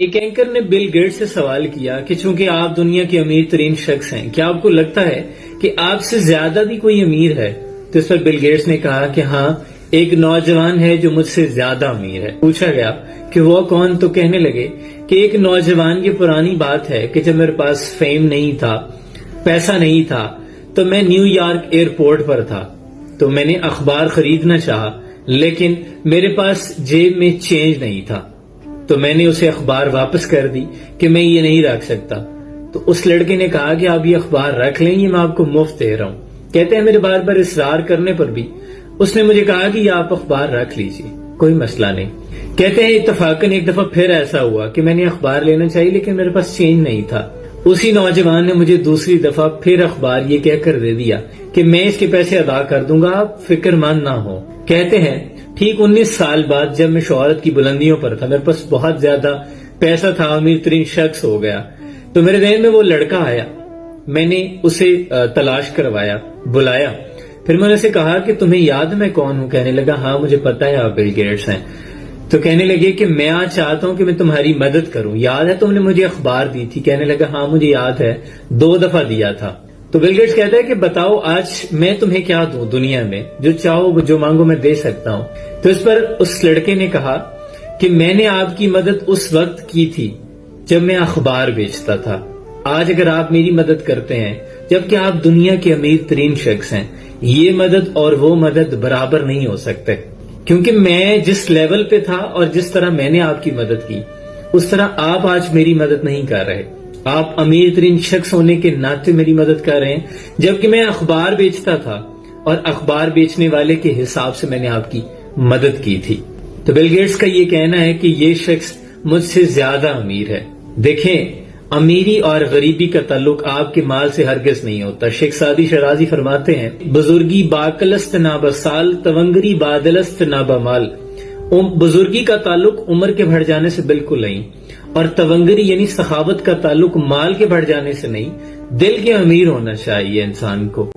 ایک اینکر نے Bill Gates سے سوال کیا کہ چونکہ آپ دنیا کے امیر ترین شخص ہیں، کیا آپ کو لگتا ہے کہ آپ سے زیادہ بھی کوئی امیر ہے؟ تو اس پر بل گیٹس نے کہا کہ ہاں، ایک نوجوان ہے جو مجھ سے زیادہ امیر ہے۔ پوچھا گیا کہ وہ کون؟ تو کہنے لگے کہ ایک نوجوان، یہ پرانی بات ہے کہ جب میرے پاس فیم نہیں تھا، پیسہ نہیں تھا، تو میں نیو یارک ایئرپورٹ پر تھا، تو میں نے اخبار خریدنا چاہا، لیکن میرے پاس جیب میں چینج نہیں تھا، تو میں نے اسے اخبار واپس کر دی کہ میں یہ نہیں رکھ سکتا۔ تو اس لڑکے نے کہا کہ آپ یہ اخبار رکھ لیں، یہ میں آپ کو مفت دے رہا ہوں۔ کہتے ہیں میرے بار بار اصرار کرنے پر بھی اس نے مجھے کہا کہ یہ آپ اخبار رکھ لیجئے، کوئی مسئلہ نہیں۔ کہتے ہیں اتفاقاً ایک دفعہ پھر ایسا ہوا کہ میں نے اخبار لینا چاہیے لیکن میرے پاس چینج نہیں تھا۔ اسی نوجوان نے مجھے دوسری دفعہ پھر اخبار یہ کہہ کر دے دیا کہ میں اس کے پیسے ادا کر دوں گا، آپ فکر مند نہ ہو۔ کہتے ہیں ٹھیک 19 سال بعد جب میں شہرت کی بلندیوں پر تھا، میرے پاس بہت زیادہ پیسہ تھا، امیر ترین شخص ہو گیا، تو میرے ذہن میں وہ لڑکا آیا، میں نے اسے تلاش کروایا، بلایا، پھر میں نے اسے کہا کہ تمہیں یاد میں کون ہوں؟ کہنے لگا ہاں مجھے پتا ہے آپ بل گیٹس ہیں۔ تو کہنے لگے کہ میں آج چاہتا ہوں کہ میں تمہاری مدد کروں، یاد ہے تم نے مجھے اخبار دی تھی؟ کہنے لگا ہاں مجھے یاد ہے، 2 دفعہ دیا تھا۔ تو بل گیٹس کہتا ہے کہ بتاؤ آج میں تمہیں کیا دوں دنیا میں، جو چاہو جو مانگو میں دے سکتا ہوں۔ تو اس پر اس لڑکے نے کہا کہ میں نے آپ کی مدد اس وقت کی تھی جب میں اخبار بیچتا تھا، آج اگر آپ میری مدد کرتے ہیں جبکہ آپ دنیا کے امیر ترین شخص ہیں، یہ مدد اور وہ مدد برابر نہیں ہو سکتے، کیونکہ میں جس لیول پہ تھا اور جس طرح میں نے آپ کی مدد کی اس طرح آپ آج میری مدد نہیں کر رہے۔ آپ امیر ترین شخص ہونے کے ناطے میری مدد کر رہے ہیں جبکہ میں اخبار بیچتا تھا اور اخبار بیچنے والے کے حساب سے میں نے آپ کی مدد کی تھی۔ تو بل گیٹس کا یہ کہنا ہے کہ یہ شخص مجھ سے زیادہ امیر ہے۔ دیکھیں، امیری اور غریبی کا تعلق آپ کے مال سے ہرگز نہیں ہوتا۔ شیخ سعدی شرازی فرماتے ہیں بزرگی باکلست نابا سال، تونگری بادلست نابا مال۔ بزرگی کا تعلق عمر کے بڑھ جانے سے بالکل نہیں، اور تونگری یعنی سخاوت کا تعلق مال کے بڑھ جانے سے نہیں، دل کے امیر ہونا چاہیے انسان کو۔